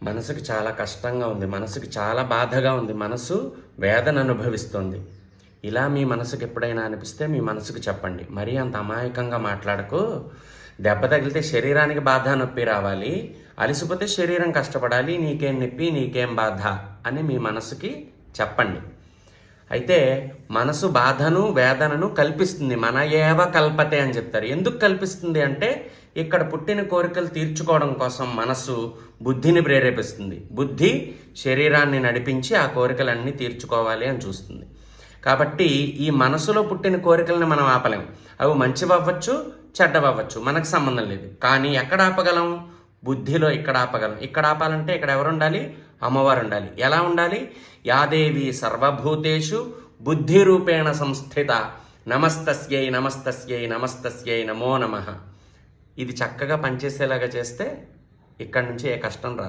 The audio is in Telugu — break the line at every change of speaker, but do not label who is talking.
మనసుకి చాలా కష్టంగా ఉంది, మనసుకి చాలా బాధగా ఉంది, మనసు వేదన అనుభవిస్తుంది. ఇలా మీ మనసుకి ఎప్పుడైనా అనిపిస్తే మీ మనసుకు చెప్పండి. మరీ అంత అమాయకంగా మాట్లాడకు. దెబ్బ తగిలితే శరీరానికి బాధ నొప్పి రావాలి, అలసిపోతే శరీరం కష్టపడాలి, నీకేం నొప్పి నీకేం బాధ అని మీ మనసుకి చెప్పండి. అయితే మనసు బాధను వేదనను కల్పిస్తుంది. మన ఏవ కల్పతే అని చెప్తారు. ఎందుకు కల్పిస్తుంది అంటే ఇక్కడ పుట్టిన కోరికలు తీర్చుకోవడం కోసం మనసు బుద్ధిని ప్రేరేపిస్తుంది. బుద్ధి శరీరాన్ని నడిపించి ఆ కోరికలన్నీ తీర్చుకోవాలి అని చూస్తుంది. కాబట్టి ఈ మనసులో పుట్టిన కోరికలను మనం ఆపలేం. అవి మంచివవ్వచ్చు, చెడ్డవవ్వచ్చు, మనకు సంబంధం లేదు. కానీ ఎక్కడ ఆపగలం? బుద్ధిలో ఇక్కడ ఆపగలం. ఇక్కడ ఆపాలంటే ఇక్కడ ఎవరు ఉండాలి? అమ్మవారు ఉండాలి. ఎలా ఉండాలి? యాదేవి సర్వభూతేషు బుద్ధి రూపేణ సంస్థిత నమస్తస్యై నమస్తస్యై నమస్తస్యై నమో నమః. ఇది చక్కగా పనిచేసేలాగా చేస్తే ఇక్కడి నుంచి ఏ కష్టం రాదు.